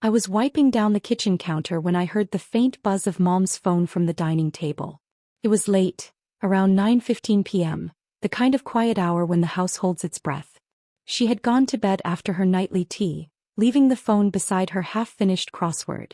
I was wiping down the kitchen counter when I heard the faint buzz of Mom's phone from the dining table. It was late, around 9:15 p.m., the kind of quiet hour when the house holds its breath. She had gone to bed after her nightly tea, leaving the phone beside her half-finished crossword.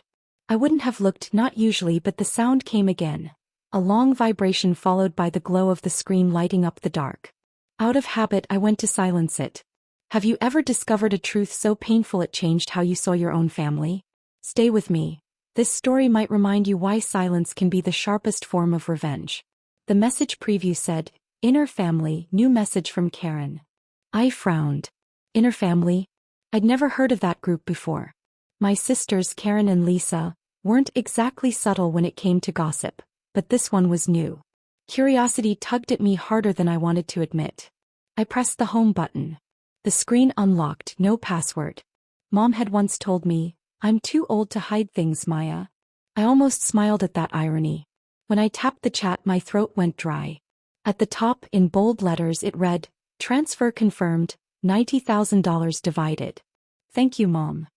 I wouldn't have looked, not usually, but the sound came again. A long vibration followed by the glow of the screen lighting up the dark. Out of habit, I went to silence it. Have you ever discovered a truth so painful it changed how you saw your own family? Stay with me. This story might remind you why silence can be the sharpest form of revenge. The message preview said, "Inner family, new message from Karen." I frowned. Inner family? I'd never heard of that group before. My sisters, Karen and Lisa, weren't exactly subtle when it came to gossip, but this one was new. Curiosity tugged at me harder than I wanted to admit. I pressed the home button. The screen unlocked, no password. Mom had once told me, "I'm too old to hide things, Maya." I almost smiled at that irony. When I tapped the chat, my throat went dry. At the top, in bold letters, it read, "Transfer confirmed, $90,000 divided. Thank you, Mom."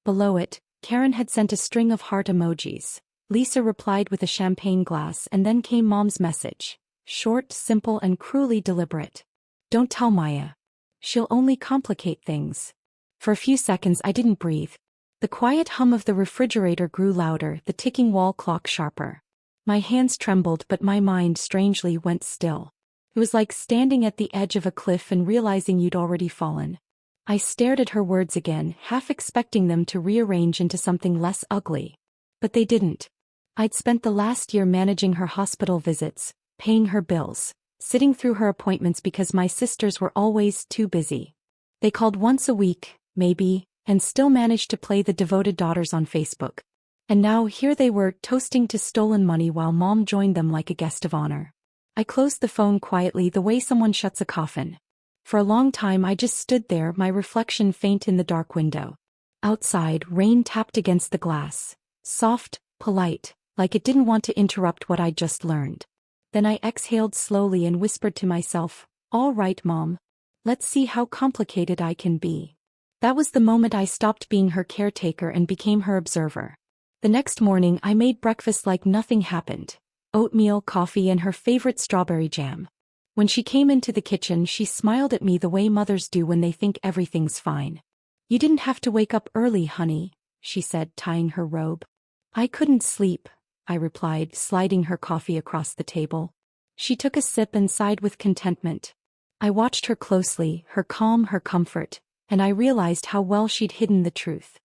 Below it, Karen had sent a string of heart emojis. Lisa replied with a champagne glass, and then came Mom's message. Short, simple, and cruelly deliberate. "Don't tell Maya. She'll only complicate things." For a few seconds I didn't breathe. The quiet hum of the refrigerator grew louder, the ticking wall clock sharper. My hands trembled, but my mind strangely went still. It was like standing at the edge of a cliff and realizing you'd already fallen. I stared at her words again, half expecting them to rearrange into something less ugly. But they didn't. I'd spent the last year managing her hospital visits, paying her bills, sitting through her appointments because my sisters were always too busy. They called once a week, maybe, and still managed to play the devoted daughters on Facebook. And now here they were, toasting to stolen money while Mom joined them like a guest of honor. I closed the phone quietly, the way someone shuts a coffin. For a long time I just stood there, my reflection faint in the dark window. Outside, rain tapped against the glass. Soft, polite, like it didn't want to interrupt what I'd just learned. Then I exhaled slowly and whispered to myself, "All right, Mom. Let's see how complicated I can be." That was the moment I stopped being her caretaker and became her observer. The next morning I made breakfast like nothing happened. Oatmeal, coffee, and her favorite strawberry jam. When she came into the kitchen, she smiled at me the way mothers do when they think everything's fine. "You didn't have to wake up early, honey," she said, tying her robe. "I couldn't sleep," I replied, sliding her coffee across the table. She took a sip and sighed with contentment. I watched her closely, her calm, her comfort, and I realized how well she'd hidden the truth.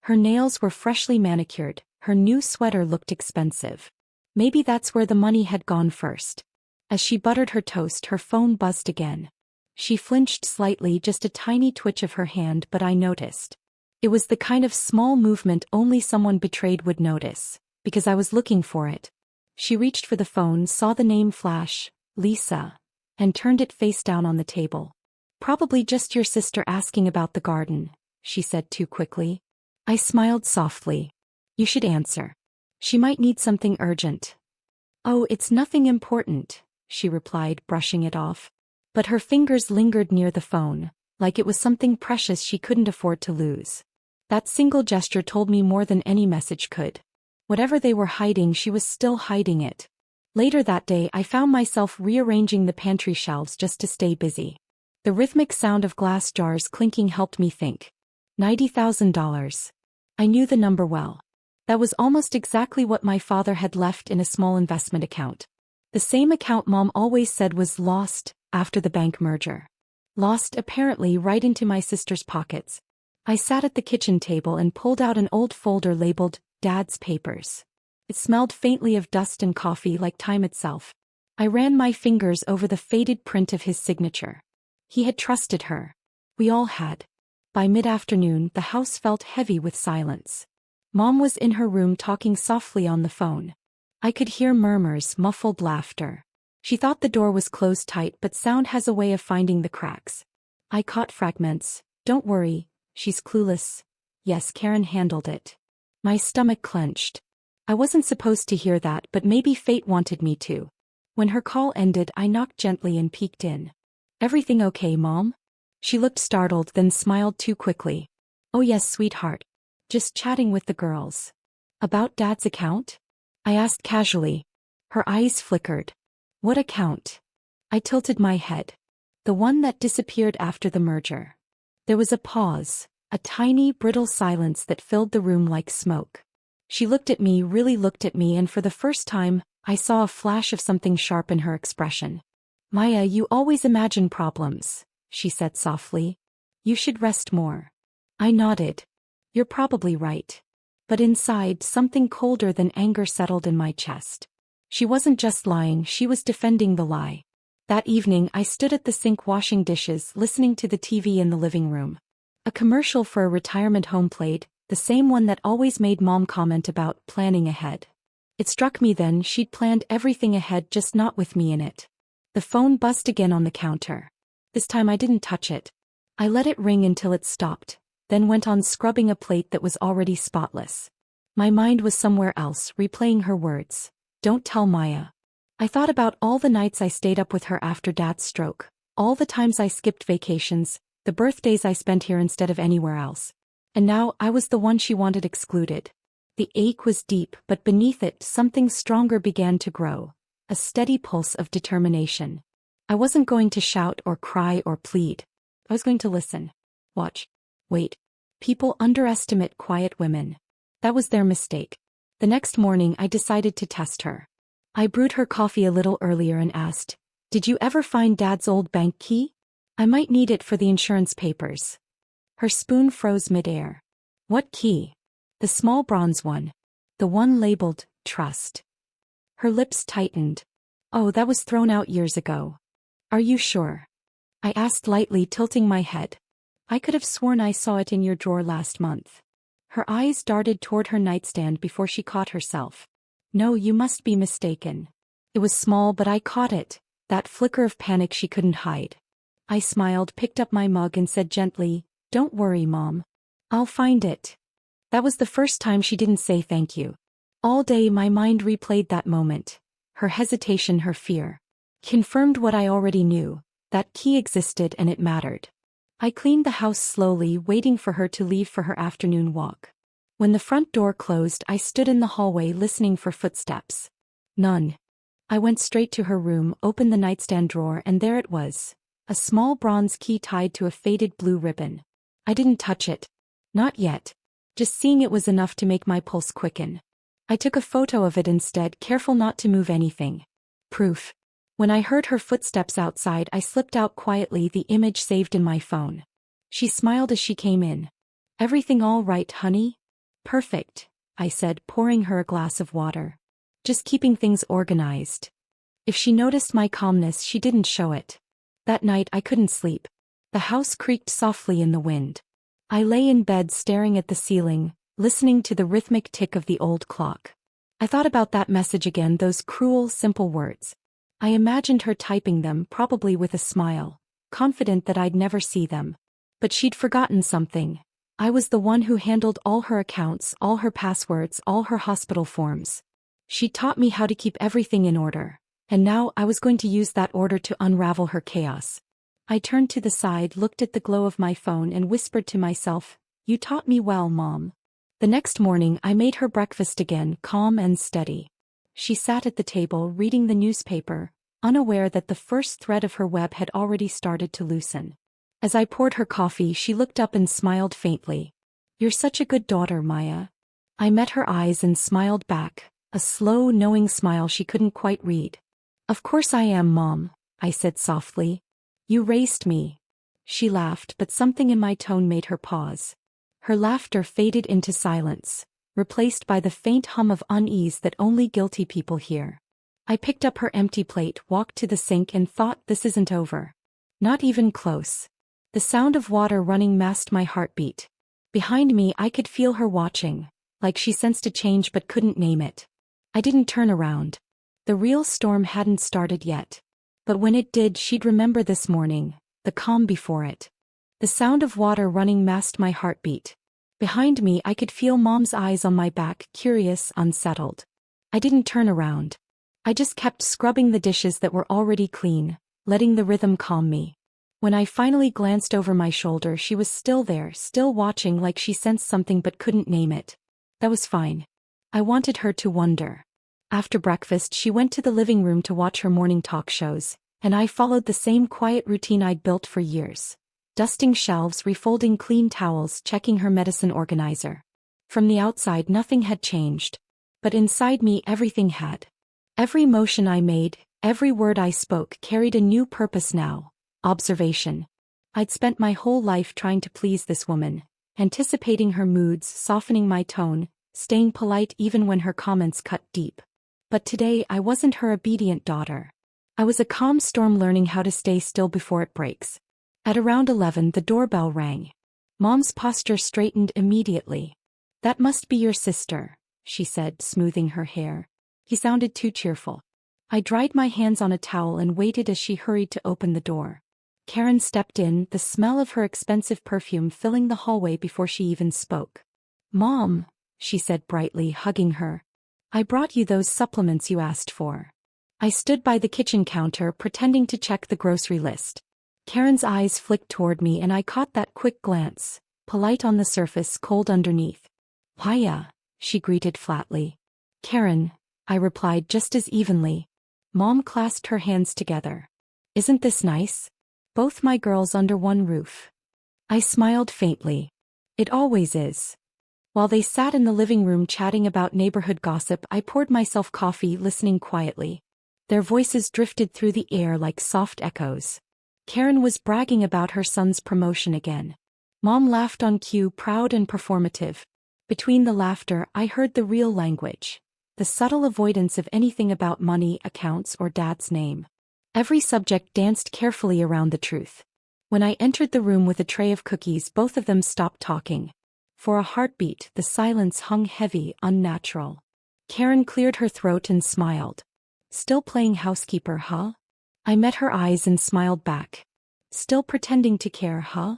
Her nails were freshly manicured, her new sweater looked expensive. Maybe that's where the money had gone first. As she buttered her toast, her phone buzzed again. She flinched slightly, just a tiny twitch of her hand, but I noticed. It was the kind of small movement only someone betrayed would notice, because I was looking for it. She reached for the phone, saw the name flash, Lisa, and turned it face down on the table. "Probably just your sister asking about the garden," she said too quickly. I smiled softly. "You should answer. She might need something urgent." "Oh, it's nothing important," she replied, brushing it off. But her fingers lingered near the phone, like it was something precious she couldn't afford to lose. That single gesture told me more than any message could. Whatever they were hiding, she was still hiding it. Later that day I found myself rearranging the pantry shelves just to stay busy. The rhythmic sound of glass jars clinking helped me think. $90,000. I knew the number well. That was almost exactly what my father had left in a small investment account. The same account Mom always said was lost after the bank merger. Lost apparently right into my sister's pockets. I sat at the kitchen table and pulled out an old folder labeled Dad's Papers. It smelled faintly of dust and coffee, like time itself. I ran my fingers over the faded print of his signature. He had trusted her. We all had. By mid-afternoon, the house felt heavy with silence. Mom was in her room talking softly on the phone. I could hear murmurs, muffled laughter. She thought the door was closed tight, but sound has a way of finding the cracks. I caught fragments. "Don't worry, she's clueless. Yes, Karen handled it." My stomach clenched. I wasn't supposed to hear that, but maybe fate wanted me to. When her call ended, I knocked gently and peeked in. "Everything okay, Mom?" She looked startled, then smiled too quickly. "Oh yes, sweetheart. Just chatting with the girls. About Dad's account? I asked casually. Her eyes flickered. What account? I tilted my head. The one that disappeared after the merger. There was a pause, a tiny, brittle silence that filled the room like smoke. She looked at me, really looked at me, and for the first time, I saw a flash of something sharp in her expression. Maya, you always imagine problems, she said softly. You should rest more. I nodded. You're probably right. But inside, something colder than anger settled in my chest. She wasn't just lying, she was defending the lie. That evening, I stood at the sink washing dishes, listening to the TV in the living room. A commercial for a retirement home played, the same one that always made Mom comment about planning ahead. It struck me then she'd planned everything ahead, just not with me in it. The phone buzzed again on the counter. This time I didn't touch it. I let it ring until it stopped, then went on scrubbing a plate that was already spotless. My mind was somewhere else, replaying her words. Don't tell Maya. I thought about all the nights I stayed up with her after Dad's stroke, all the times I skipped vacations, the birthdays I spent here instead of anywhere else. And now I was the one she wanted excluded. The ache was deep, but beneath it something stronger began to grow, a steady pulse of determination. I wasn't going to shout or cry or plead. I was going to listen. Watch. Wait. People underestimate quiet women. That was their mistake. The next morning I decided to test her. I brewed her coffee a little earlier and asked, Did you ever find Dad's old bank key? I might need it for the insurance papers. Her spoon froze midair. What key? The small bronze one. The one labeled, Trust. Her lips tightened. Oh, that was thrown out years ago. Are you sure? I asked lightly, tilting my head. I could have sworn I saw it in your drawer last month. Her eyes darted toward her nightstand before she caught herself. No, you must be mistaken. It was small, but I caught it, that flicker of panic she couldn't hide. I smiled, picked up my mug and said gently, Don't worry, Mom. I'll find it. That was the first time she didn't say thank you. All day my mind replayed that moment. Her hesitation, her fear. Confirmed what I already knew, that key existed and it mattered. I cleaned the house slowly, waiting for her to leave for her afternoon walk. When the front door closed, I stood in the hallway listening for footsteps. None. I went straight to her room, opened the nightstand drawer, and there it was. A small bronze key tied to a faded blue ribbon. I didn't touch it. Not yet. Just seeing it was enough to make my pulse quicken. I took a photo of it instead, careful not to move anything. Proof. When I heard her footsteps outside, I slipped out quietly, the image saved in my phone. She smiled as she came in. Everything all right, honey? Perfect, I said, pouring her a glass of water. Just keeping things organized. If she noticed my calmness, she didn't show it. That night I couldn't sleep. The house creaked softly in the wind. I lay in bed staring at the ceiling, listening to the rhythmic tick of the old clock. I thought about that message again, those cruel, simple words. I imagined her typing them, probably with a smile, confident that I'd never see them. But she'd forgotten something. I was the one who handled all her accounts, all her passwords, all her hospital forms. She taught me how to keep everything in order. And now I was going to use that order to unravel her chaos. I turned to the side, looked at the glow of my phone and whispered to myself, You taught me well, Mom. The next morning I made her breakfast again, calm and steady. She sat at the table reading the newspaper, unaware that the first thread of her web had already started to loosen. As I poured her coffee, she looked up and smiled faintly. You're such a good daughter, Maya. I met her eyes and smiled back, a slow, knowing smile she couldn't quite read. Of course I am, Mom, I said softly. You raised me. She laughed, but something in my tone made her pause. Her laughter faded into silence, replaced by the faint hum of unease that only guilty people hear. I picked up her empty plate, walked to the sink and thought, this isn't over. Not even close. The sound of water running masked my heartbeat. Behind me I could feel her watching, like she sensed a change but couldn't name it. I didn't turn around. The real storm hadn't started yet. But when it did, she'd remember this morning, the calm before it. The sound of water running masked my heartbeat. Behind me I could feel Mom's eyes on my back, curious, unsettled. I didn't turn around. I just kept scrubbing the dishes that were already clean, letting the rhythm calm me. When I finally glanced over my shoulder, she was still there, still watching like she sensed something but couldn't name it. That was fine. I wanted her to wonder. After breakfast, she went to the living room to watch her morning talk shows, and I followed the same quiet routine I'd built for years. Dusting shelves, refolding clean towels, checking her medicine organizer. From the outside, nothing had changed. But inside me, everything had. Every motion I made, every word I spoke carried a new purpose now. Observation. I'd spent my whole life trying to please this woman, anticipating her moods, softening my tone, staying polite even when her comments cut deep. But today I wasn't her obedient daughter. I was a calm storm learning how to stay still before it breaks. At around 11, the doorbell rang. Mom's posture straightened immediately. "That must be your sister," she said, smoothing her hair. He sounded too cheerful. I dried my hands on a towel and waited as she hurried to open the door. Karen stepped in, the smell of her expensive perfume filling the hallway before she even spoke. "Mom," she said brightly, hugging her. "I brought you those supplements you asked for." I stood by the kitchen counter, pretending to check the grocery list. Karen's eyes flicked toward me and I caught that quick glance, polite on the surface, cold underneath. "Hiya," she greeted flatly. "Karen," I replied just as evenly. Mom clasped her hands together. "Isn't this nice? Both my girls under one roof." I smiled faintly. "It always is." While they sat in the living room chatting about neighborhood gossip, I poured myself coffee, listening quietly. Their voices drifted through the air like soft echoes. Karen was bragging about her son's promotion again. Mom laughed on cue, proud and performative. Between the laughter, I heard the real language. The subtle avoidance of anything about money, accounts, or Dad's name. Every subject danced carefully around the truth. When I entered the room with a tray of cookies, both of them stopped talking. For a heartbeat, the silence hung heavy, unnatural. Karen cleared her throat and smiled. "Still playing housekeeper, huh?" I met her eyes and smiled back. "Still pretending to care, huh?"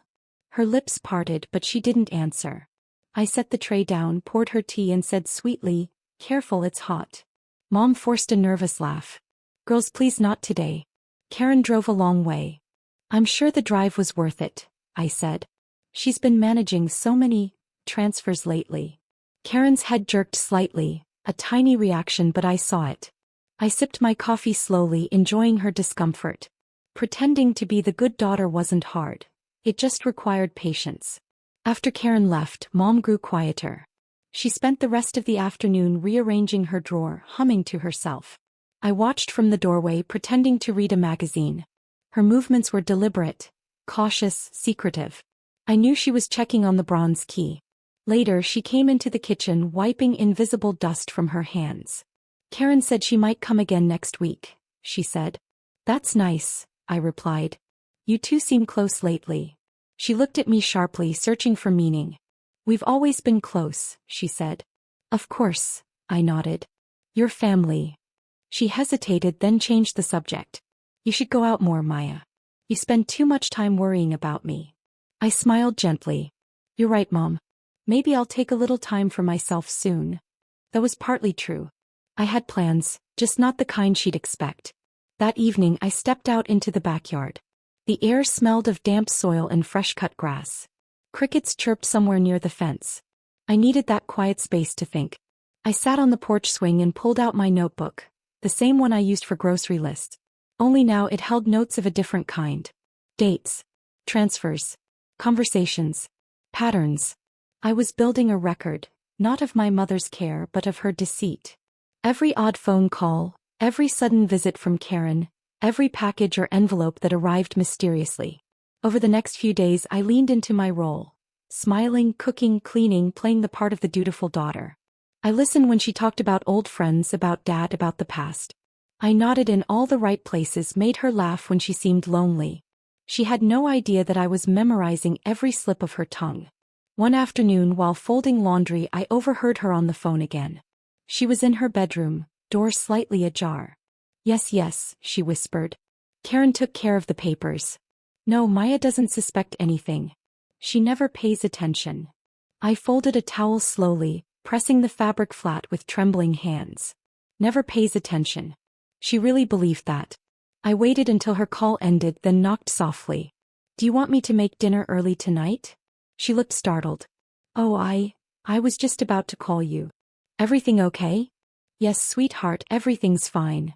Her lips parted, but she didn't answer. I set the tray down, poured her tea and said sweetly, "Careful, it's hot." Mom forced a nervous laugh. "Girls, please not today." Karen drove a long way. "I'm sure the drive was worth it," I said. "She's been managing so many transfers lately." Karen's head jerked slightly, a tiny reaction, but I saw it. I sipped my coffee slowly, enjoying her discomfort. Pretending to be the good daughter wasn't hard. It just required patience. After Karen left, Mom grew quieter. She spent the rest of the afternoon rearranging her drawer, humming to herself. I watched from the doorway, pretending to read a magazine. Her movements were deliberate, cautious, secretive. I knew she was checking on the bronze key. Later, she came into the kitchen, wiping invisible dust from her hands. "Karen said she might come again next week," she said. "That's nice," I replied. "You two seem close lately." She looked at me sharply, searching for meaning. "We've always been close," she said. "Of course," I nodded. "Your family." She hesitated, then changed the subject. "You should go out more, Maya. You spend too much time worrying about me." I smiled gently. "You're right, Mom. Maybe I'll take a little time for myself soon." That was partly true. I had plans, just not the kind she'd expect. That evening I stepped out into the backyard. The air smelled of damp soil and fresh-cut grass. Crickets chirped somewhere near the fence. I needed that quiet space to think. I sat on the porch swing and pulled out my notebook, the same one I used for grocery lists. Only now it held notes of a different kind. Dates. Transfers. Conversations. Patterns. I was building a record, not of my mother's care but of her deceit. Every odd phone call, every sudden visit from Karen, every package or envelope that arrived mysteriously. Over the next few days I leaned into my role. Smiling, cooking, cleaning, playing the part of the dutiful daughter. I listened when she talked about old friends, about Dad, about the past. I nodded in all the right places, made her laugh when she seemed lonely. She had no idea that I was memorizing every slip of her tongue. One afternoon while folding laundry I overheard her on the phone again. She was in her bedroom, door slightly ajar. Yes, she whispered. "Karen took care of the papers. No, Maya doesn't suspect anything. She never pays attention." I folded a towel slowly, pressing the fabric flat with trembling hands. Never pays attention. She really believed that. I waited until her call ended, then knocked softly. Do you want me to make dinner early tonight? She looked startled. Oh, I was just about to call you. Everything okay? Yes, sweetheart, everything's fine.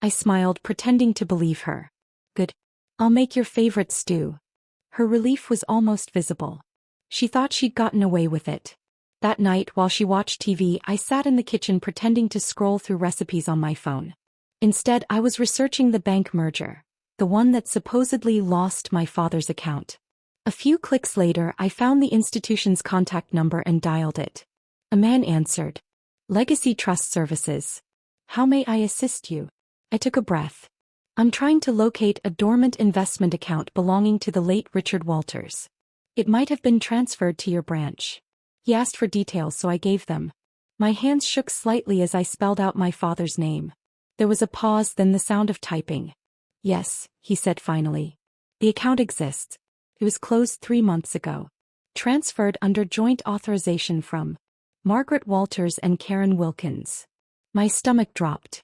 I smiled, pretending to believe her. Good. I'll make your favorite stew. Her relief was almost visible. She thought she'd gotten away with it. That night, while she watched TV, I sat in the kitchen pretending to scroll through recipes on my phone. Instead, I was researching the bank merger, the one that supposedly lost my father's account. A few clicks later, I found the institution's contact number and dialed it. A man answered. Legacy Trust Services. How may I assist you? I took a breath. I'm trying to locate a dormant investment account belonging to the late Richard Walters. It might have been transferred to your branch. He asked for details, so I gave them. My hands shook slightly as I spelled out my father's name. There was a pause, then the sound of typing. Yes, he said finally. The account exists. It was closed 3 months ago. Transferred under joint authorization from Margaret Walters and Karen Wilkins. My stomach dropped.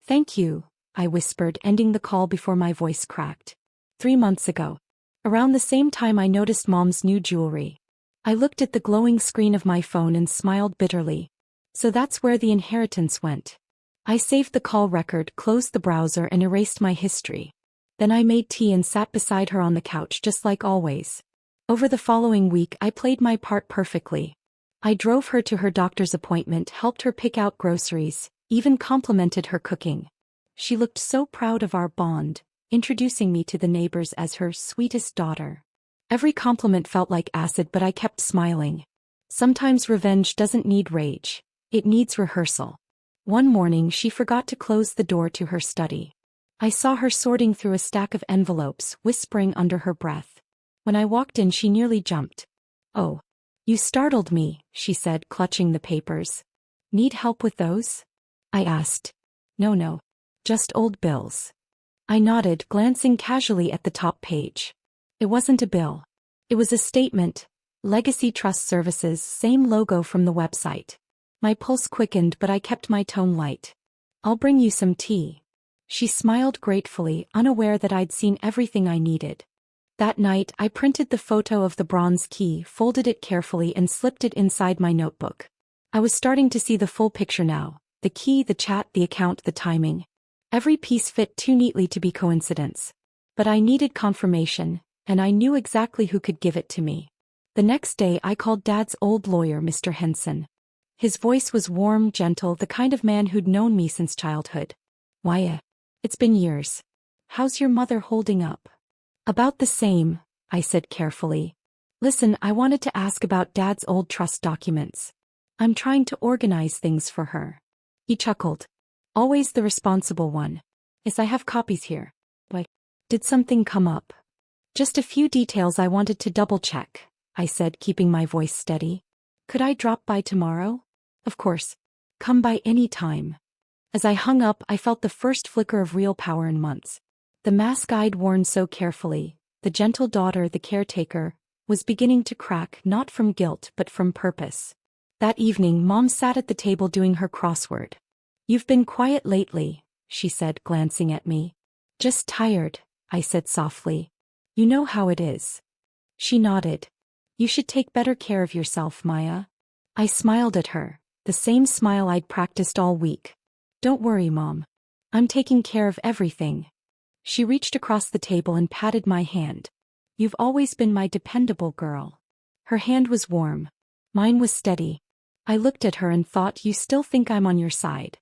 Thank you, I whispered, ending the call before my voice cracked. 3 months ago. Around the same time I noticed Mom's new jewelry. I looked at the glowing screen of my phone and smiled bitterly. So that's where the inheritance went. I saved the call record, closed the browser, and erased my history. Then I made tea and sat beside her on the couch just like always. Over the following week I played my part perfectly. I drove her to her doctor's appointment, helped her pick out groceries, even complimented her cooking. She looked so proud of our bond, introducing me to the neighbors as her sweetest daughter. Every compliment felt like acid, but I kept smiling. Sometimes revenge doesn't need rage. It needs rehearsal. One morning she forgot to close the door to her study. I saw her sorting through a stack of envelopes, whispering under her breath. When I walked in she nearly jumped. Oh. You startled me, she said, clutching the papers. Need help with those? I asked. No. Just old bills. I nodded, glancing casually at the top page. It wasn't a bill. It was a statement. Legacy Trust Services, same logo from the website. My pulse quickened, but I kept my tone light. I'll bring you some tea. She smiled gratefully, unaware that I'd seen everything I needed. That night, I printed the photo of the bronze key, folded it carefully, and slipped it inside my notebook. I was starting to see the full picture now. The key, the chat, the account, the timing. Every piece fit too neatly to be coincidence. But I needed confirmation, and I knew exactly who could give it to me. The next day I called Dad's old lawyer, Mr. Henson. His voice was warm, gentle, the kind of man who'd known me since childhood. Why, it's been years. How's your mother holding up? About the same, I said carefully. Listen, I wanted to ask about Dad's old trust documents. I'm trying to organize things for her. He chuckled. Always the responsible one. Yes, I have copies here. Why, did something come up? Just a few details I wanted to double-check, I said, keeping my voice steady. Could I drop by tomorrow? Of course. Come by any time. As I hung up, I felt the first flicker of real power in months. The mask I'd worn so carefully, the gentle daughter, the caretaker, was beginning to crack, not from guilt but from purpose. That evening Mom sat at the table doing her crossword. You've been quiet lately, she said, glancing at me. Just tired, I said softly. You know how it is. She nodded. You should take better care of yourself, Maya. I smiled at her, the same smile I'd practiced all week. Don't worry, Mom. I'm taking care of everything. She reached across the table and patted my hand. You've always been my dependable girl. Her hand was warm. Mine was steady. I looked at her and thought, you still think I'm on your side.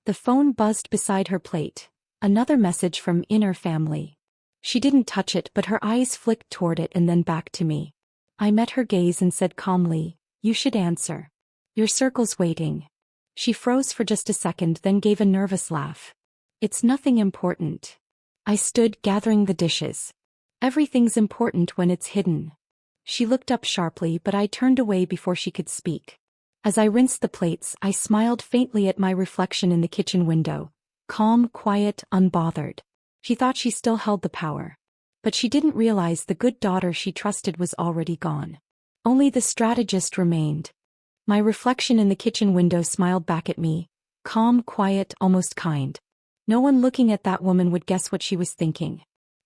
The phone buzzed beside her plate. Another message from Inner Family. She didn't touch it, but her eyes flicked toward it and then back to me. I met her gaze and said calmly, you should answer. Your circle's waiting. She froze for just a second, then gave a nervous laugh. It's nothing important. I stood, gathering the dishes. Everything's important when it's hidden. She looked up sharply, but I turned away before she could speak. As I rinsed the plates, I smiled faintly at my reflection in the kitchen window. Calm, quiet, unbothered. She thought she still held the power. But she didn't realize the good daughter she trusted was already gone. Only the strategist remained. My reflection in the kitchen window smiled back at me. Calm, quiet, almost kind. No one looking at that woman would guess what she was thinking.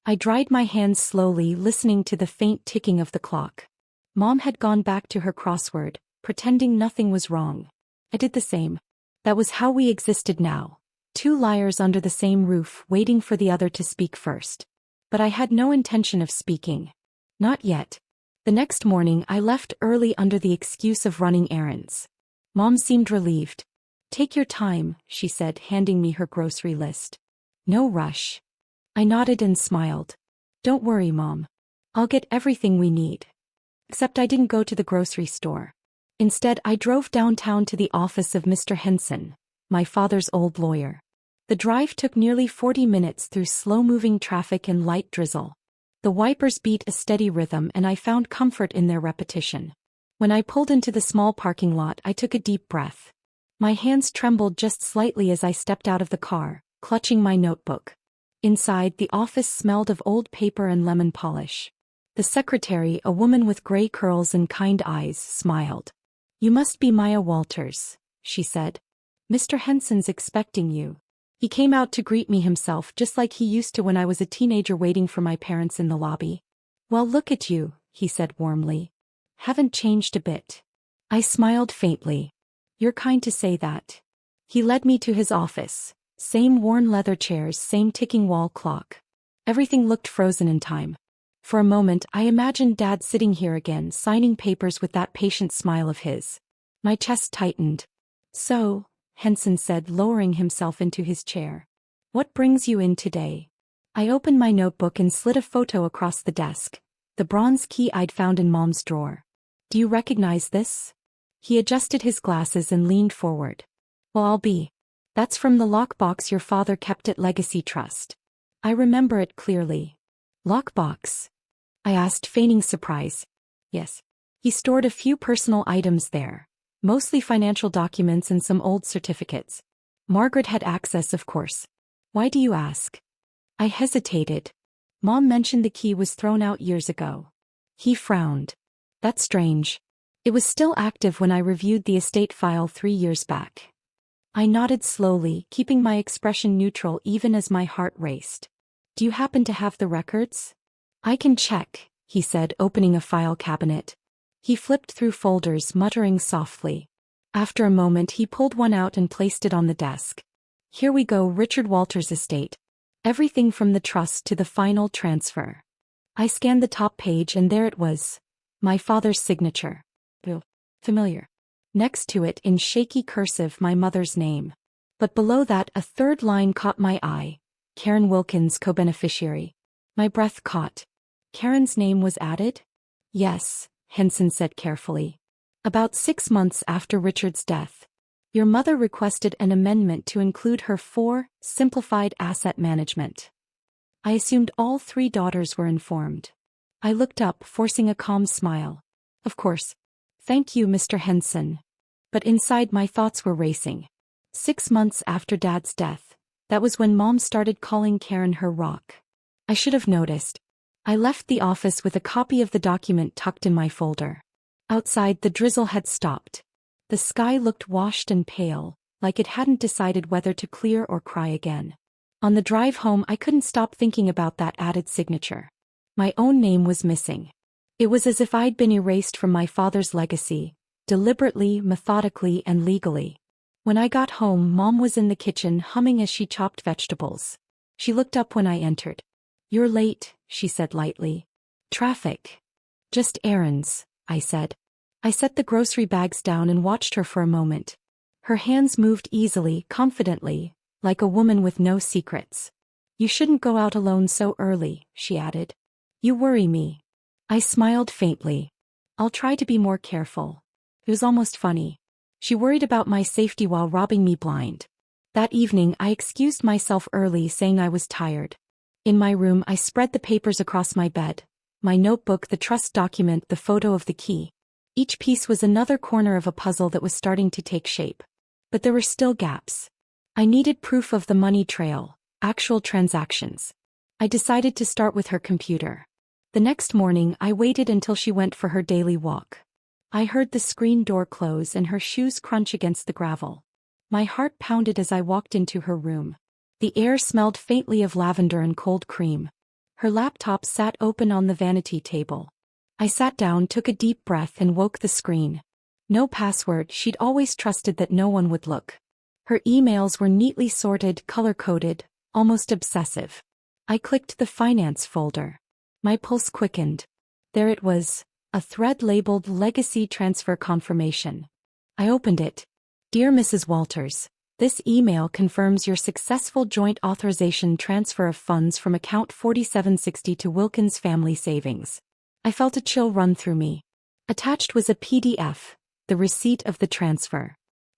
I dried my hands slowly, listening to the faint ticking of the clock. Mom had gone back to her crossword, pretending nothing was wrong. I did the same. That was how we existed now. Two liars under the same roof, waiting for the other to speak first. But I had no intention of speaking. Not yet. The next morning I left early under the excuse of running errands. Mom seemed relieved. "Take your time," she said, handing me her grocery list. "No rush." I nodded and smiled. "Don't worry, Mom. I'll get everything we need." Except I didn't go to the grocery store. Instead, I drove downtown to the office of Mr. Henson, my father's old lawyer. The drive took nearly 40 minutes through slow-moving traffic and light drizzle. The wipers beat a steady rhythm and I found comfort in their repetition. When I pulled into the small parking lot, I took a deep breath. My hands trembled just slightly as I stepped out of the car, clutching my notebook. Inside, the office smelled of old paper and lemon polish. The secretary, a woman with gray curls and kind eyes, smiled. "You must be Maya Walters," she said. "Mr. Henson's expecting you." He came out to greet me himself, just like he used to when I was a teenager waiting for my parents in the lobby. "Well, look at you," he said warmly. "Haven't changed a bit." I smiled faintly. "You're kind to say that." He led me to his office. Same worn leather chairs, same ticking wall clock. Everything looked frozen in time. For a moment, I imagined Dad sitting here again, signing papers with that patient smile of his. My chest tightened. "So," Henson said, lowering himself into his chair. "What brings you in today?" I opened my notebook and slid a photo across the desk, the bronze key I'd found in Mom's drawer. "Do you recognize this?" He adjusted his glasses and leaned forward. "Well, I'll be. That's from the lockbox your father kept at Legacy Trust. I remember it clearly." "Lockbox?" I asked, feigning surprise. "Yes. He stored a few personal items there, mostly financial documents and some old certificates. Margaret had access, of course." "Why do you ask?" I hesitated. "Mom mentioned the key was thrown out years ago." He frowned. "That's strange. It was still active when I reviewed the estate file 3 years back." I nodded slowly, keeping my expression neutral even as my heart raced. "Do you happen to have the records?" "I can check," he said, opening a file cabinet. He flipped through folders, muttering softly. After a moment, he pulled one out and placed it on the desk. "Here we go, Richard Walters' estate. Everything from the trust to the final transfer." I scanned the top page and there it was. My father's signature. Familiar. Next to it, in shaky cursive, my mother's name. But below that, a third line caught my eye. Karen Wilkins, co-beneficiary. My breath caught. Karen's name was added? "Yes," Henson said carefully. "About 6 months after Richard's death. Your mother requested an amendment to include her 4, simplified asset management." I assumed all 3 daughters were informed. I looked up, forcing a calm smile. "Of course. Thank you, Mr. Henson." But inside my thoughts were racing. 6 months after Dad's death, that was when Mom started calling Karen her rock. I should have noticed. I left the office with a copy of the document tucked in my folder. Outside, the drizzle had stopped. The sky looked washed and pale, like it hadn't decided whether to clear or cry again. On the drive home, I couldn't stop thinking about that added signature. My own name was missing. It was as if I'd been erased from my father's legacy, deliberately, methodically, and legally. When I got home, Mom was in the kitchen humming as she chopped vegetables. She looked up when I entered. "You're late," she said lightly. "Traffic." "Just errands," I said. I set the grocery bags down and watched her for a moment. Her hands moved easily, confidently, like a woman with no secrets. "You shouldn't go out alone so early," she added. "You worry me." I smiled faintly. "I'll try to be more careful." It was almost funny. She worried about my safety while robbing me blind. That evening, I excused myself early, saying I was tired. In my room, I spread the papers across my bed. My notebook, the trust document, the photo of the key. Each piece was another corner of a puzzle that was starting to take shape. But there were still gaps. I needed proof of the money trail, actual transactions. I decided to start with her computer. The next morning, I waited until she went for her daily walk. I heard the screen door close and her shoes crunch against the gravel. My heart pounded as I walked into her room. The air smelled faintly of lavender and cold cream. Her laptop sat open on the vanity table. I sat down, took a deep breath and woke the screen. No password, she'd always trusted that no one would look. Her emails were neatly sorted, color-coded, almost obsessive. I clicked the finance folder. My pulse quickened. There it was, a thread labeled Legacy Transfer Confirmation. I opened it. Dear Mrs. Walters, this email confirms your successful joint authorization transfer of funds from account 4760 to Wilkins Family Savings. I felt a chill run through me. Attached was a PDF, the receipt of the transfer.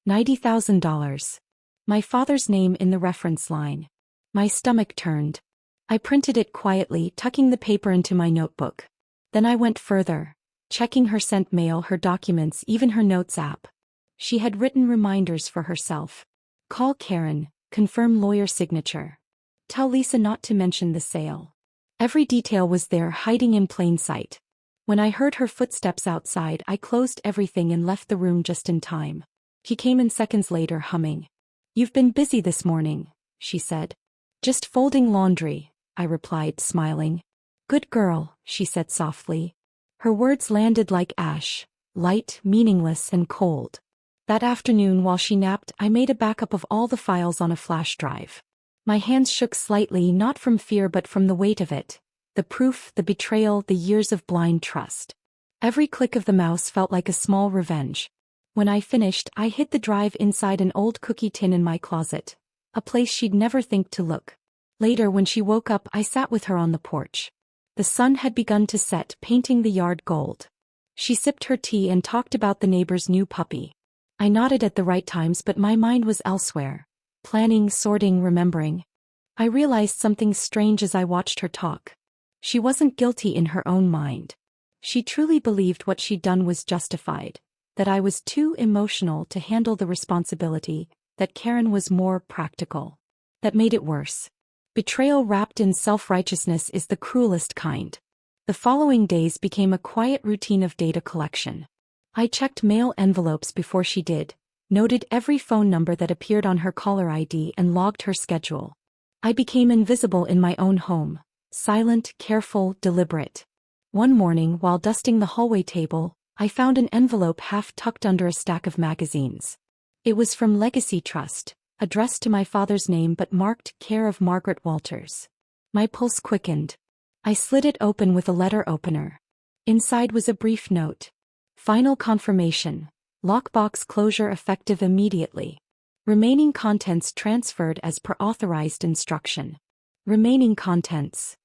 $90,000. My father's name in the reference line. My stomach turned. I printed it quietly, tucking the paper into my notebook. Then I went further, checking her sent mail, her documents, even her notes app. She had written reminders for herself. Call Karen, confirm lawyer signature. Tell Lisa not to mention the sale. Every detail was there, hiding in plain sight. When I heard her footsteps outside, I closed everything and left the room just in time. She came in seconds later, humming. You've been busy this morning, she said. Just folding laundry, I replied, smiling. Good girl, she said softly. Her words landed like ash, light, meaningless, and cold. That afternoon while she napped, I made a backup of all the files on a flash drive. My hands shook slightly, not from fear but from the weight of it. The proof, the betrayal, the years of blind trust. Every click of the mouse felt like a small revenge. When I finished, I hid the drive inside an old cookie tin in my closet, a place she'd never think to look. Later, when she woke up, I sat with her on the porch. The sun had begun to set, painting the yard gold. She sipped her tea and talked about the neighbor's new puppy. I nodded at the right times, but my mind was elsewhere. Planning, sorting, remembering. I realized something strange as I watched her talk. She wasn't guilty in her own mind. She truly believed what she'd done was justified, that I was too emotional to handle the responsibility, that Karen was more practical. That made it worse. Betrayal wrapped in self-righteousness is the cruelest kind. The following days became a quiet routine of data collection. I checked mail envelopes before she did, noted every phone number that appeared on her caller ID and logged her schedule. I became invisible in my own home, silent, careful, deliberate. One morning, while dusting the hallway table, I found an envelope half tucked under a stack of magazines. It was from Legacy Trust, addressed to my father's name but marked care of Margaret Walters. My pulse quickened. I slid it open with a letter opener. Inside was a brief note. Final confirmation. Lockbox closure effective immediately. Remaining contents transferred as per authorized instruction. Remaining contents.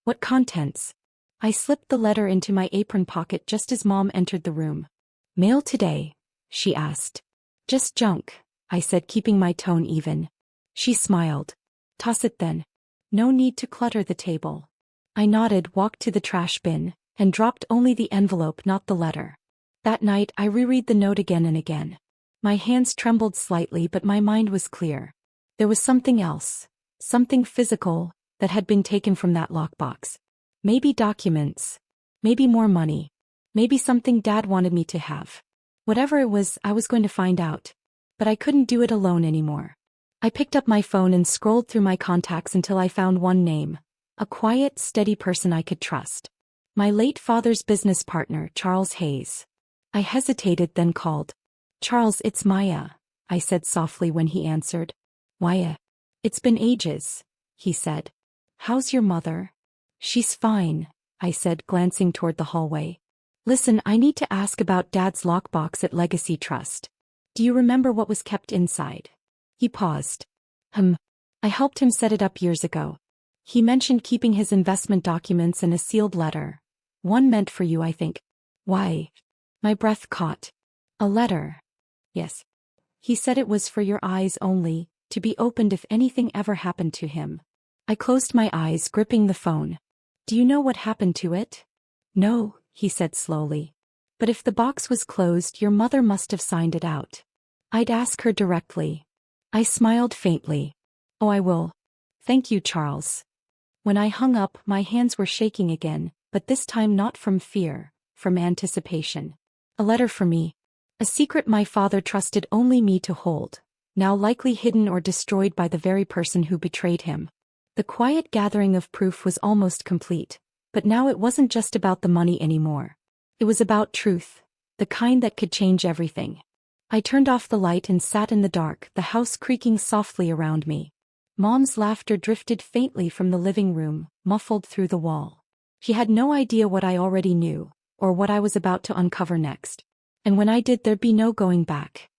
What contents? I slipped the letter into my apron pocket just as Mom entered the room. Mail today? She asked. Just junk, I said, keeping my tone even. She smiled. Toss it then. No need to clutter the table. I nodded, walked to the trash bin, and dropped only the envelope, not the letter. That night I reread the note again and again. My hands trembled slightly, but my mind was clear. There was something else, something physical, that had been taken from that lockbox. Maybe documents. Maybe more money. Maybe something Dad wanted me to have. Whatever it was, I was going to find out. But I couldn't do it alone anymore. I picked up my phone and scrolled through my contacts until I found one name. A quiet, steady person I could trust. My late father's business partner, Charles Hayes. I hesitated, then called. Charles, it's Maya, I said softly when he answered. Maya. It's been ages, he said. How's your mother? She's fine, I said, glancing toward the hallway. Listen, I need to ask about Dad's lockbox at Legacy Trust. Do you remember what was kept inside? He paused. I helped him set it up years ago. He mentioned keeping his investment documents and a sealed letter. One meant for you, I think. Why? My breath caught. A letter. Yes. He said it was for your eyes only, to be opened if anything ever happened to him. I closed my eyes, gripping the phone. Do you know what happened to it? No, he said slowly. But if the box was closed, your mother must have signed it out. I'd ask her directly. I smiled faintly. Oh, I will. Thank you, Charles. When I hung up, my hands were shaking again, but this time not from fear, from anticipation. A letter for me. A secret my father trusted only me to hold, now likely hidden or destroyed by the very person who betrayed him. The quiet gathering of proof was almost complete, but now it wasn't just about the money anymore. It was about truth, the kind that could change everything. I turned off the light and sat in the dark, the house creaking softly around me. Mom's laughter drifted faintly from the living room, muffled through the wall. She had no idea what I already knew, or what I was about to uncover next. And when I did, there'd be no going back.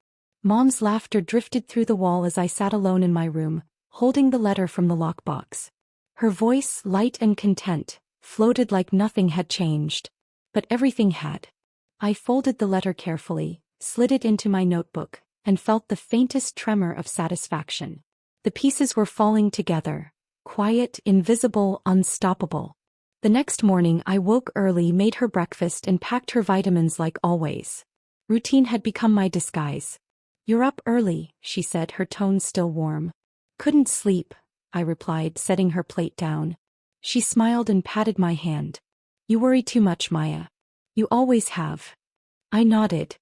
Mom's laughter drifted through the wall as I sat alone in my room, holding the letter from the lockbox. Her voice, light and content, floated like nothing had changed. But everything had. I folded the letter carefully, slid it into my notebook, and felt the faintest tremor of satisfaction. The pieces were falling together, quiet, invisible, unstoppable. The next morning I woke early, made her breakfast and packed her vitamins like always. Routine had become my disguise. "You're up early," she said, her tone still warm. "Couldn't sleep," I replied, setting her plate down. She smiled and patted my hand. "You worry too much, Maya. You always have." I nodded.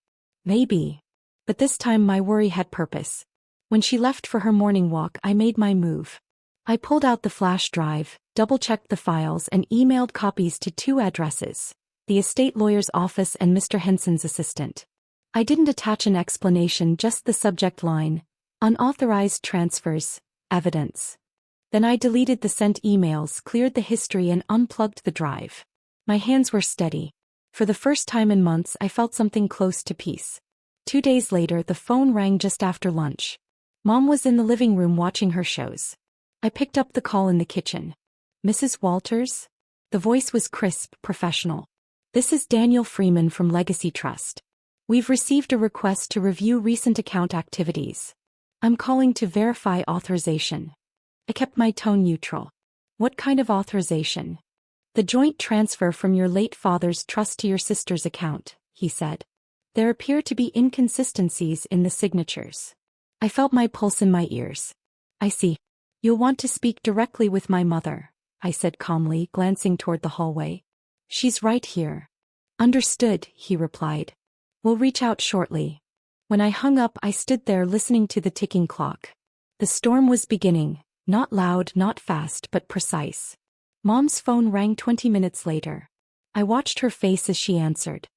Maybe. But this time my worry had purpose. When she left for her morning walk, I made my move. I pulled out the flash drive, double-checked the files and emailed copies to 2 addresses, the estate lawyer's office and Mr. Henson's assistant. I didn't attach an explanation, just the subject line: unauthorized transfers, evidence. Then I deleted the sent emails, cleared the history and unplugged the drive. My hands were steady. For the first time in months I felt something close to peace. 2 days later the phone rang just after lunch. Mom was in the living room watching her shows. I picked up the call in the kitchen. "Mrs. Walters?" The voice was crisp, professional. "This is Daniel Freeman from Legacy Trust. We've received a request to review recent account activities. I'm calling to verify authorization." I kept my tone neutral. "What kind of authorization?" "The joint transfer from your late father's trust to your sister's account," he said. "There appear to be inconsistencies in the signatures." I felt my pulse in my ears. "I see. You'll want to speak directly with my mother," I said calmly, glancing toward the hallway. "She's right here." "Understood," he replied. "We'll reach out shortly." When I hung up, I stood there listening to the ticking clock. The storm was beginning, not loud, not fast, but precise. Mom's phone rang 20 minutes later. I watched her face as she answered.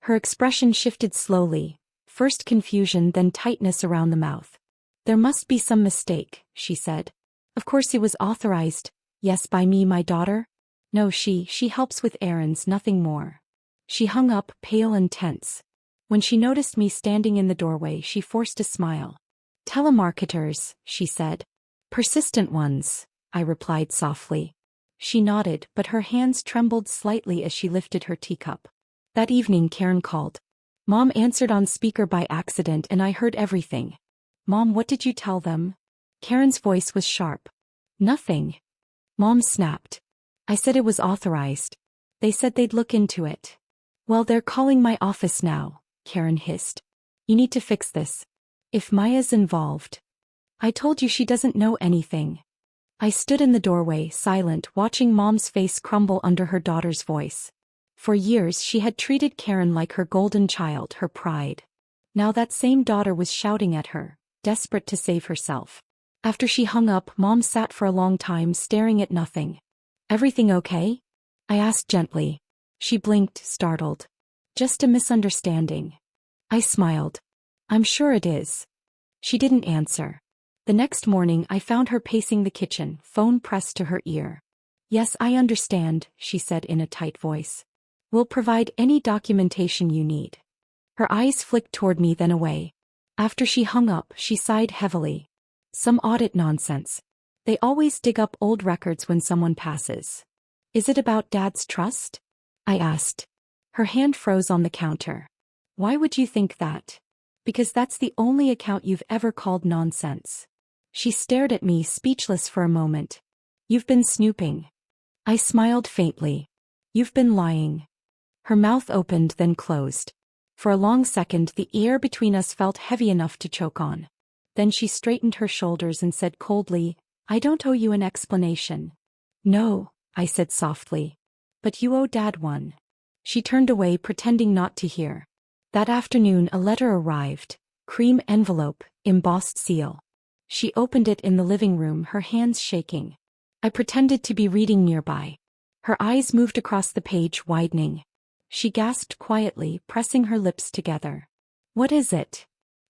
Her expression shifted slowly, first confusion, then tightness around the mouth. "There must be some mistake," she said. "Of course it was authorized." "Yes, by me, my daughter?" "No, she helps with errands, nothing more." She hung up, pale and tense. When she noticed me standing in the doorway, she forced a smile. "Telemarketers," she said. "Persistent ones," I replied softly. She nodded, but her hands trembled slightly as she lifted her teacup. That evening Karen called. Mom answered on speaker by accident and I heard everything. "Mom, what did you tell them?" Karen's voice was sharp. "Nothing." Mom snapped. "I said it was authorized. They said they'd look into it." "Well, they're calling my office now," Karen hissed. "You need to fix this. If Maya's involved." "I told you she doesn't know anything." I stood in the doorway, silent, watching Mom's face crumble under her daughter's voice. For years she had treated Karen like her golden child, her pride. Now that same daughter was shouting at her, desperate to save herself. After she hung up, Mom sat for a long time staring at nothing. "Everything okay?" I asked gently. She blinked, startled. "Just a misunderstanding." I smiled. "I'm sure it is." She didn't answer. The next morning I found her pacing the kitchen, phone pressed to her ear. "Yes, I understand," she said in a tight voice. "We'll provide any documentation you need." Her eyes flicked toward me, then away. After she hung up, she sighed heavily. "Some audit nonsense. They always dig up old records when someone passes." "Is it about Dad's trust?" I asked. Her hand froze on the counter. "Why would you think that?" "Because that's the only account you've ever called nonsense." She stared at me, speechless for a moment. "You've been snooping." I smiled faintly. "You've been lying." Her mouth opened, then closed. For a long second the air between us felt heavy enough to choke on. Then she straightened her shoulders and said coldly, "I don't owe you an explanation." "No," I said softly. "But you owe Dad one." She turned away, pretending not to hear. That afternoon a letter arrived, cream envelope, embossed seal. She opened it in the living room, her hands shaking. I pretended to be reading nearby. Her eyes moved across the page, widening. She gasped quietly, pressing her lips together. "What is it?"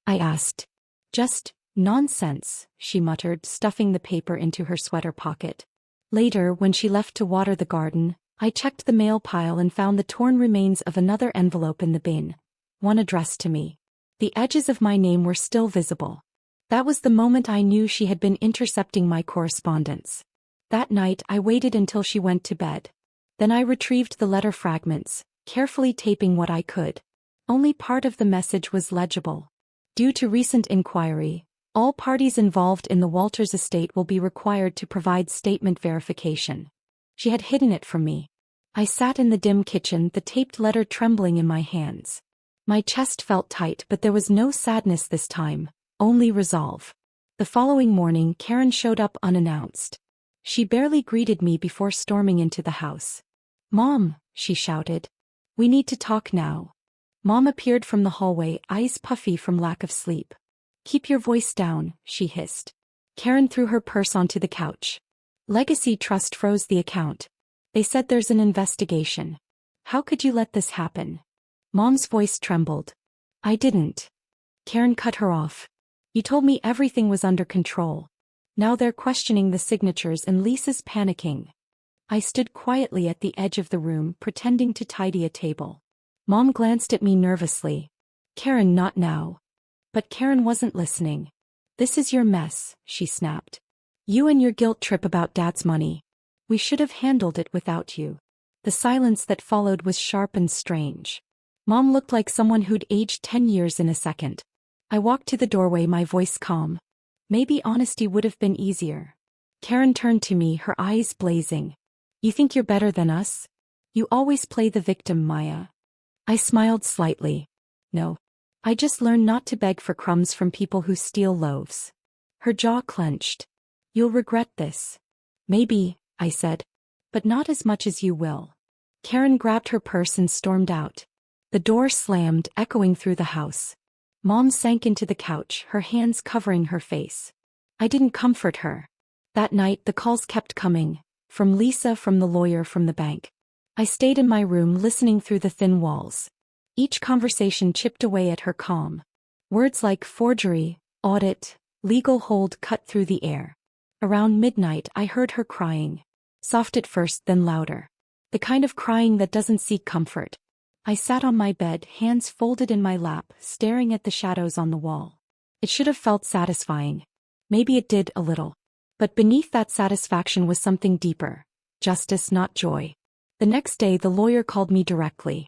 I asked. "Just nonsense," she muttered, stuffing the paper into her sweater pocket. Later, when she left to water the garden, I checked the mail pile and found the torn remains of another envelope in the bin, one addressed to me. The edges of my name were still visible. That was the moment I knew she had been intercepting my correspondence. That night I waited until she went to bed. Then I retrieved the letter fragments, carefully taping what I could. Only part of the message was legible. "Due to recent inquiry, all parties involved in the Walters estate will be required to provide statement verification." She had hidden it from me. I sat in the dim kitchen, the taped letter trembling in my hands. My chest felt tight, but there was no sadness this time, only resolve. The following morning, Karen showed up unannounced. She barely greeted me before storming into the house. "Mom," she shouted. "We need to talk now." Mom appeared from the hallway, eyes puffy from lack of sleep. "Keep your voice down," she hissed. Karen threw her purse onto the couch. "Legacy Trust froze the account. They said there's an investigation. How could you let this happen?" Mom's voice trembled. "I didn't." Karen cut her off. "You told me everything was under control. Now they're questioning the signatures and Lisa's panicking." I stood quietly at the edge of the room, pretending to tidy a table. Mom glanced at me nervously. "Karen, not now." But Karen wasn't listening. "This is your mess," she snapped. "You and your guilt trip about Dad's money. We should have handled it without you." The silence that followed was sharp and strange. Mom looked like someone who'd aged 10 years in a second. I walked to the doorway, my voice calm. "Maybe honesty would have been easier." Karen turned to me, her eyes blazing. "You think you're better than us? You always play the victim, Maya." I smiled slightly. "No. I just learned not to beg for crumbs from people who steal loaves." Her jaw clenched. "You'll regret this." "Maybe," I said. "But not as much as you will." Karen grabbed her purse and stormed out. The door slammed, echoing through the house. Mom sank into the couch, her hands covering her face. I didn't comfort her. That night the calls kept coming. From Lisa, from the lawyer, from the bank. I stayed in my room listening through the thin walls. Each conversation chipped away at her calm. Words like forgery, audit, legal hold cut through the air. Around midnight I heard her crying. Soft at first, then louder. The kind of crying that doesn't seek comfort. I sat on my bed, hands folded in my lap, staring at the shadows on the wall. It should have felt satisfying. Maybe it did, a little. But beneath that satisfaction was something deeper. Justice, not joy. The next day the lawyer called me directly.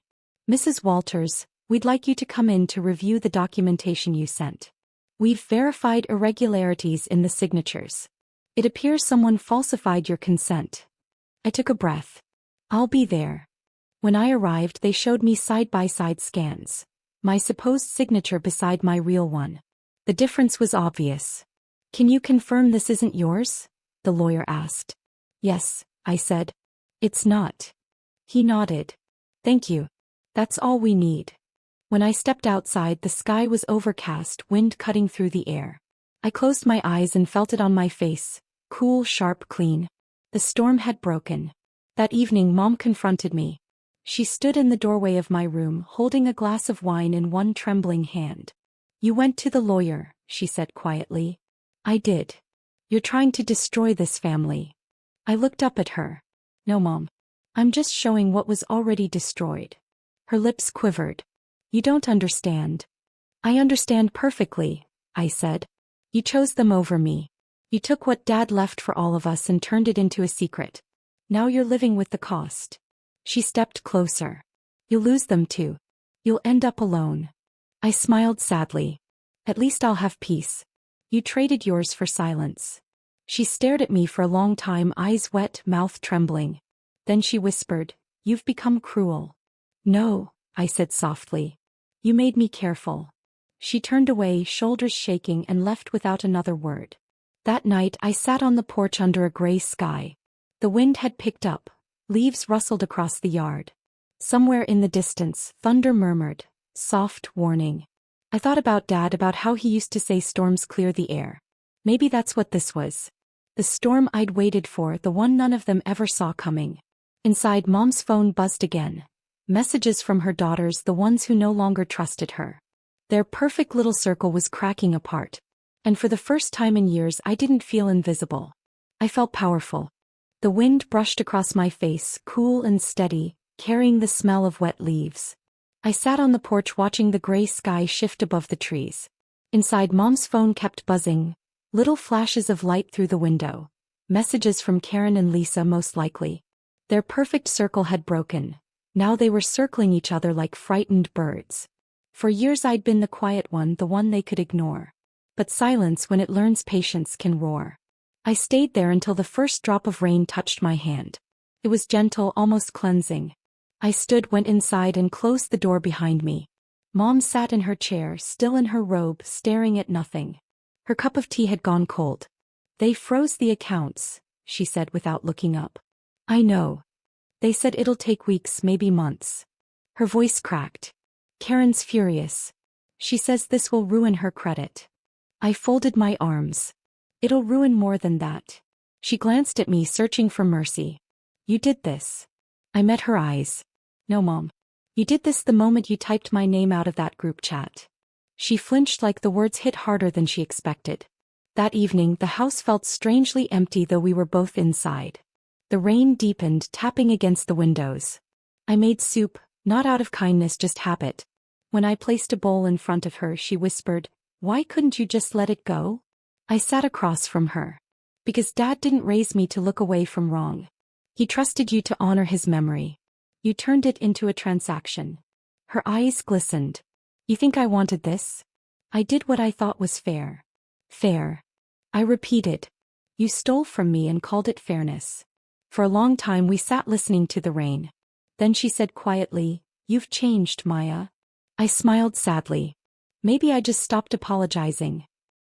"Mrs. Walters, we'd like you to come in to review the documentation you sent. We've verified irregularities in the signatures. It appears someone falsified your consent." I took a breath. "I'll be there." When I arrived, they showed me side-by-side scans. My supposed signature beside my real one. The difference was obvious. "Can you confirm this isn't yours?" the lawyer asked. "Yes," I said. "It's not." He nodded. "Thank you. That's all we need." When I stepped outside, the sky was overcast, wind cutting through the air. I closed my eyes and felt it on my face. Cool, sharp, clean. The storm had broken. That evening Mom confronted me. She stood in the doorway of my room, holding a glass of wine in one trembling hand. "You went to the lawyer," she said quietly. "I did. You're trying to destroy this family." I looked up at her. "No, Mom. I'm just showing what was already destroyed." Her lips quivered. "You don't understand." "I understand perfectly," I said. "You chose them over me. You took what Dad left for all of us and turned it into a secret. Now you're living with the cost." She stepped closer. "You'll lose them too. You'll end up alone." I smiled sadly. "At least I'll have peace. You traded yours for silence." She stared at me for a long time, eyes wet, mouth trembling. Then she whispered, "You've become cruel." "No," I said softly. "You made me careful." She turned away, shoulders shaking, and left without another word. That night I sat on the porch under a gray sky. The wind had picked up. Leaves rustled across the yard. Somewhere in the distance, thunder murmured, soft warning. I thought about Dad, about how he used to say storms clear the air. Maybe that's what this was. The storm I'd waited for, the one none of them ever saw coming. Inside, Mom's phone buzzed again. Messages from her daughters, the ones who no longer trusted her. Their perfect little circle was cracking apart. And for the first time in years, I didn't feel invisible. I felt powerful. The wind brushed across my face, cool and steady, carrying the smell of wet leaves. I sat on the porch watching the gray sky shift above the trees. Inside, Mom's phone kept buzzing, little flashes of light through the window. Messages from Karen and Lisa, most likely. Their perfect circle had broken. Now they were circling each other like frightened birds. For years I'd been the quiet one, the one they could ignore. But silence, when it learns patience, can roar. I stayed there until the first drop of rain touched my hand. It was gentle, almost cleansing. I stood, went inside, and closed the door behind me. Mom sat in her chair, still in her robe, staring at nothing. Her cup of tea had gone cold. "They froze the accounts," she said without looking up. "I know. They said it'll take weeks, maybe months." Her voice cracked. "Karen's furious. She says this will ruin her credit." I folded my arms. "It'll ruin more than that." She glanced at me, searching for mercy. "You did this." I met her eyes. "No, Mom. You did this the moment you typed my name out of that group chat." She flinched like the words hit harder than she expected. That evening, the house felt strangely empty, though we were both inside. The rain deepened, tapping against the windows. I made soup, not out of kindness, just habit. When I placed a bowl in front of her, she whispered, "Why couldn't you just let it go?" I sat across from her. "Because Dad didn't raise me to look away from wrong. He trusted you to honor his memory. You turned it into a transaction." Her eyes glistened. "You think I wanted this?" "I did what I thought was fair." "Fair?" I repeated. "You stole from me and called it fairness." For a long time we sat listening to the rain. Then she said quietly, "You've changed, Maya." I smiled sadly. Maybe I just stopped apologizing.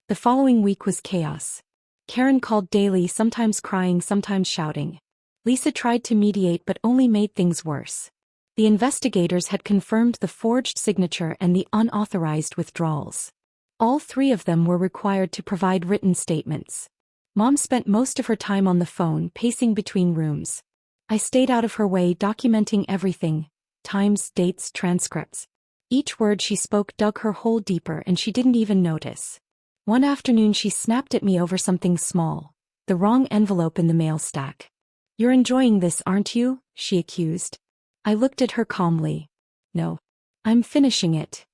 The following week was chaos. Karen called daily, sometimes crying, sometimes shouting. Lisa tried to mediate but only made things worse. The investigators had confirmed the forged signature and the unauthorized withdrawals. All three of them were required to provide written statements. Mom spent most of her time on the phone, pacing between rooms. I stayed out of her way, documenting everything: times, dates, transcripts. Each word she spoke dug her hole deeper, and she didn't even notice. One afternoon she snapped at me over something small: the wrong envelope in the mail stack. "You're enjoying this, aren't you?" she accused. I looked at her calmly. "No. I'm finishing it."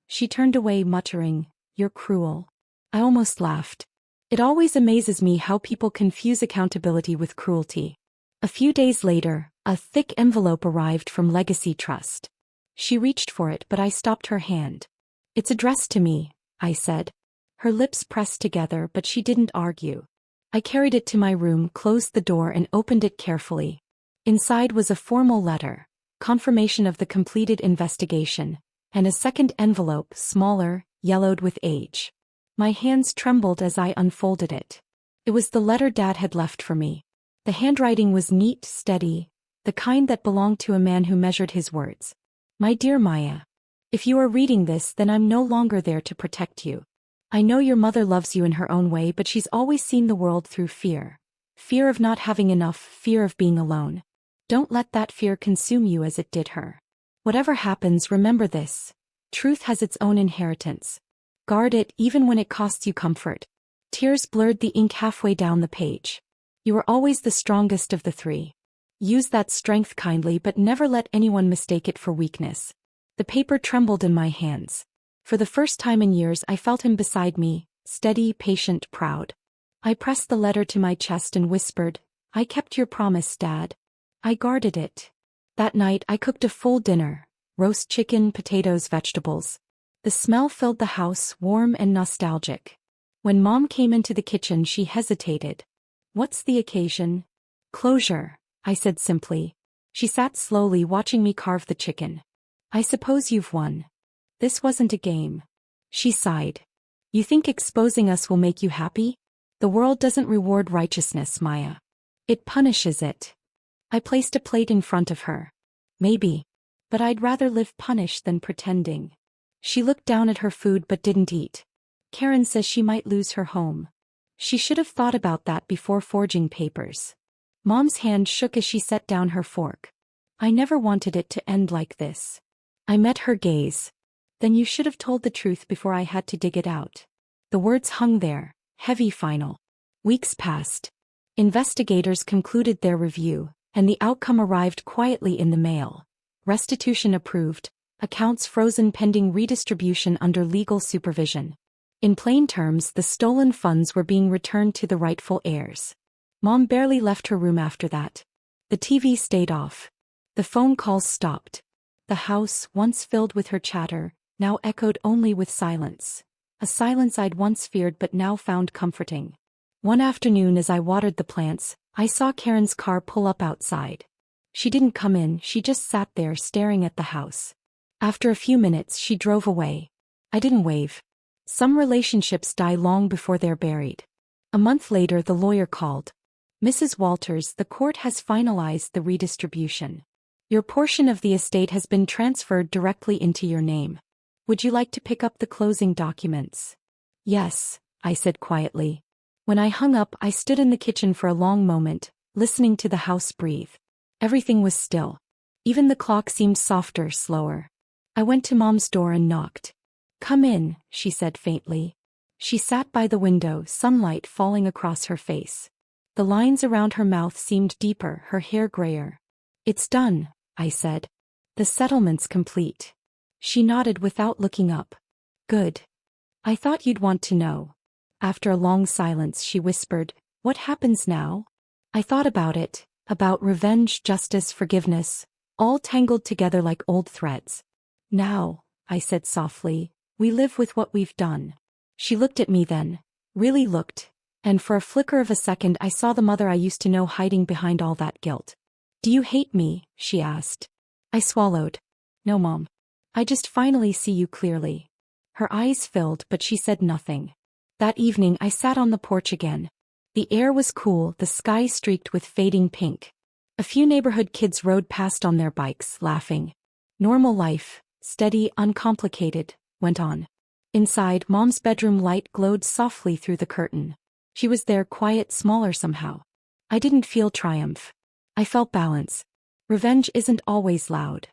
She turned away, muttering, "You're cruel." I almost laughed. It always amazes me how people confuse accountability with cruelty. A few days later, a thick envelope arrived from Legacy Trust. She reached for it, but I stopped her hand. "It's addressed to me," I said. Her lips pressed together, but she didn't argue. I carried it to my room, closed the door, and opened it carefully. Inside was a formal letter, confirmation of the completed investigation, and a second envelope, smaller, yellowed with age. My hands trembled as I unfolded it. It was the letter Dad had left for me. The handwriting was neat, steady, the kind that belonged to a man who measured his words. "My dear Maya, if you are reading this, then I'm no longer there to protect you. I know your mother loves you in her own way, but she's always seen the world through fear. Fear of not having enough, fear of being alone. Don't let that fear consume you as it did her. Whatever happens, remember this: truth has its own inheritance. Guard it, even when it costs you comfort." Tears blurred the ink halfway down the page. "You are always the strongest of the three. Use that strength kindly, but never let anyone mistake it for weakness." The paper trembled in my hands. For the first time in years I felt him beside me, steady, patient, proud. I pressed the letter to my chest and whispered, "I kept your promise, Dad. I guarded it." That night I cooked a full dinner: roast chicken, potatoes, vegetables. The smell filled the house, warm and nostalgic. When Mom came into the kitchen, she hesitated. "What's the occasion?" "Closure," I said simply. She sat slowly, watching me carve the chicken. "I suppose you've won. This wasn't a game." She sighed. "You think exposing us will make you happy? The world doesn't reward righteousness, Maya. It punishes it." I placed a plate in front of her. "Maybe. But I'd rather live punished than pretending." She looked down at her food but didn't eat. "Karen says she might lose her home." She should have thought about that before forging papers. Mom's hand shook as she set down her fork. I never wanted it to end like this. I met her gaze. Then you should have told the truth before I had to dig it out. The words hung there, heavy final. Weeks passed. Investigators concluded their review, and the outcome arrived quietly in the mail. Restitution approved, accounts frozen pending redistribution under legal supervision. In plain terms, the stolen funds were being returned to the rightful heirs. Mom barely left her room after that. The TV stayed off. The phone calls stopped. The house, once filled with her chatter, now echoed only with silence. A silence I'd once feared but now found comforting. One afternoon as I watered the plants, I saw Karen's car pull up outside. She didn't come in, she just sat there staring at the house. After a few minutes she drove away. I didn't wave. Some relationships die long before they're buried. A month later the lawyer called. Mrs. Walters, the court has finalized the redistribution. Your portion of the estate has been transferred directly into your name. Would you like to pick up the closing documents? Yes, I said quietly. When I hung up, I stood in the kitchen for a long moment, listening to the house breathe. Everything was still. Even the clock seemed softer, slower. I went to Mom's door and knocked. Come in, she said faintly. She sat by the window, sunlight falling across her face. The lines around her mouth seemed deeper, her hair grayer. It's done, I said. The settlement's complete. She nodded without looking up. Good. I thought you'd want to know. After a long silence she whispered, what happens now? I thought about it, about revenge, justice, forgiveness, all tangled together like old threads. Now, I said softly, we live with what we've done. She looked at me then, really looked, and for a flicker of a second I saw the mother I used to know hiding behind all that guilt. Do you hate me? She asked. I swallowed. No, Mom. I just finally see you clearly. Her eyes filled, but she said nothing. That evening I sat on the porch again. The air was cool, the sky streaked with fading pink. A few neighborhood kids rode past on their bikes, laughing. Normal life, steady, uncomplicated, went on. Inside, Mom's bedroom light glowed softly through the curtain. She was there, quiet, smaller somehow. I didn't feel triumph. I felt balance. Revenge isn't always loud.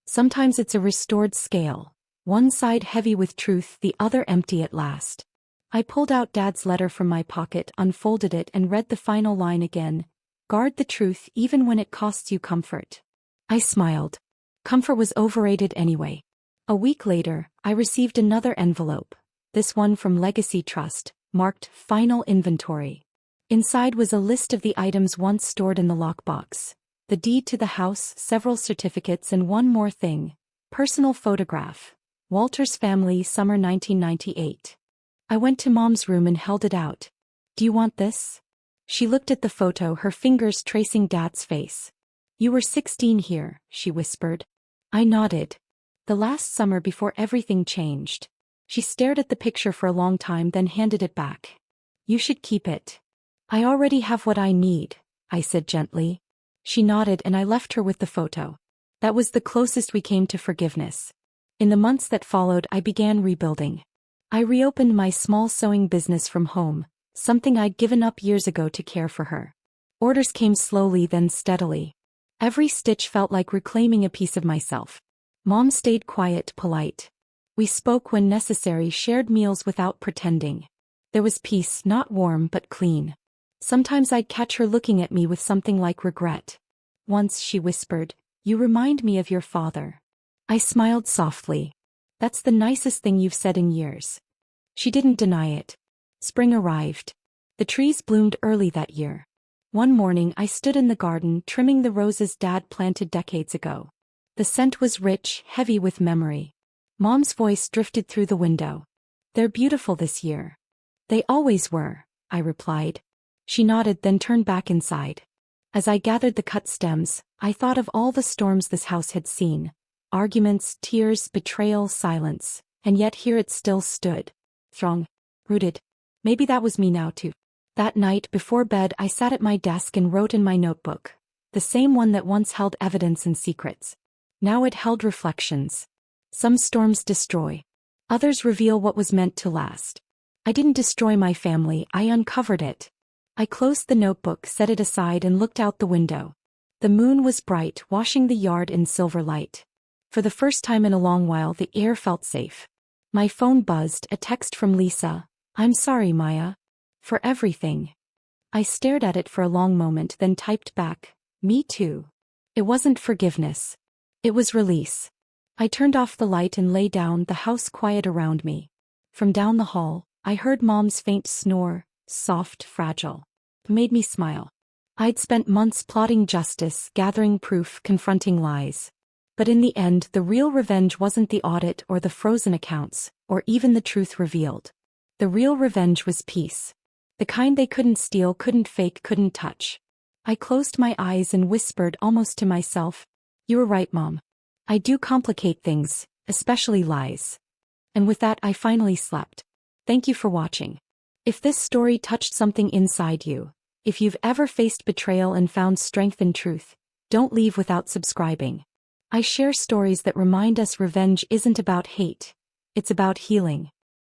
Sometimes it's a restored scale, one side heavy with truth, the other empty at last. I pulled out Dad's letter from my pocket, unfolded it and read the final line again. Guard the truth even when it costs you comfort. I smiled. Comfort was overrated anyway. A week later, I received another envelope, this one from Legacy Trust, marked Final Inventory. Inside was a list of the items once stored in the lockbox. The deed to the house, several certificates and one more thing. Personal photograph. Walters family, summer 1998. I went to Mom's room and held it out. Do you want this? She looked at the photo, her fingers tracing Dad's face. You were 16 here, she whispered. I nodded. The last summer before everything changed. She stared at the picture for a long time, then handed it back. You should keep it. I already have what I need, I said gently. She nodded and I left her with the photo. That was the closest we came to forgiveness. In the months that followed, I began rebuilding. I reopened my small sewing business from home, something I'd given up years ago to care for her. Orders came slowly, then steadily. Every stitch felt like reclaiming a piece of myself. Mom stayed quiet, polite. We spoke when necessary, shared meals without pretending. There was peace, not warm but clean. Sometimes I'd catch her looking at me with something like regret. Once she whispered, "You remind me of your father." I smiled softly. That's the nicest thing you've said in years. She didn't deny it. Spring arrived. The trees bloomed early that year. One morning I stood in the garden trimming the roses Dad planted decades ago. The scent was rich, heavy with memory. Mom's voice drifted through the window. "They're beautiful this year." "They always were," I replied. She nodded, then turned back inside. As I gathered the cut stems, I thought of all the storms this house had seen. Arguments, tears, betrayal, silence. And yet here it still stood. Strong. Rooted. Maybe that was me now too. That night, before bed, I sat at my desk and wrote in my notebook. The same one that once held evidence and secrets. Now it held reflections. Some storms destroy. Others reveal what was meant to last. I didn't destroy my family, I uncovered it. I closed the notebook, set it aside, and looked out the window. The moon was bright, washing the yard in silver light. For the first time in a long while, the air felt safe. My phone buzzed, a text from Lisa. "I'm sorry, Maya. For everything." I stared at it for a long moment, then typed back, "Me too." It wasn't forgiveness. It was release. I turned off the light and lay down, the house quiet around me. From down the hall, I heard Mom's faint snore, soft, fragile. It made me smile. I'd spent months plotting justice, gathering proof, confronting lies. But in the end, the real revenge wasn't the audit or the frozen accounts, or even the truth revealed. The real revenge was peace. The kind they couldn't steal, couldn't fake, couldn't touch. I closed my eyes and whispered almost to myself, "You were right, Mom. I do complicate things, especially lies." And with that, I finally slept. Thank you for watching. If this story touched something inside you, if you've ever faced betrayal and found strength in truth, don't leave without subscribing. I share stories that remind us revenge isn't about hate, it's about healing.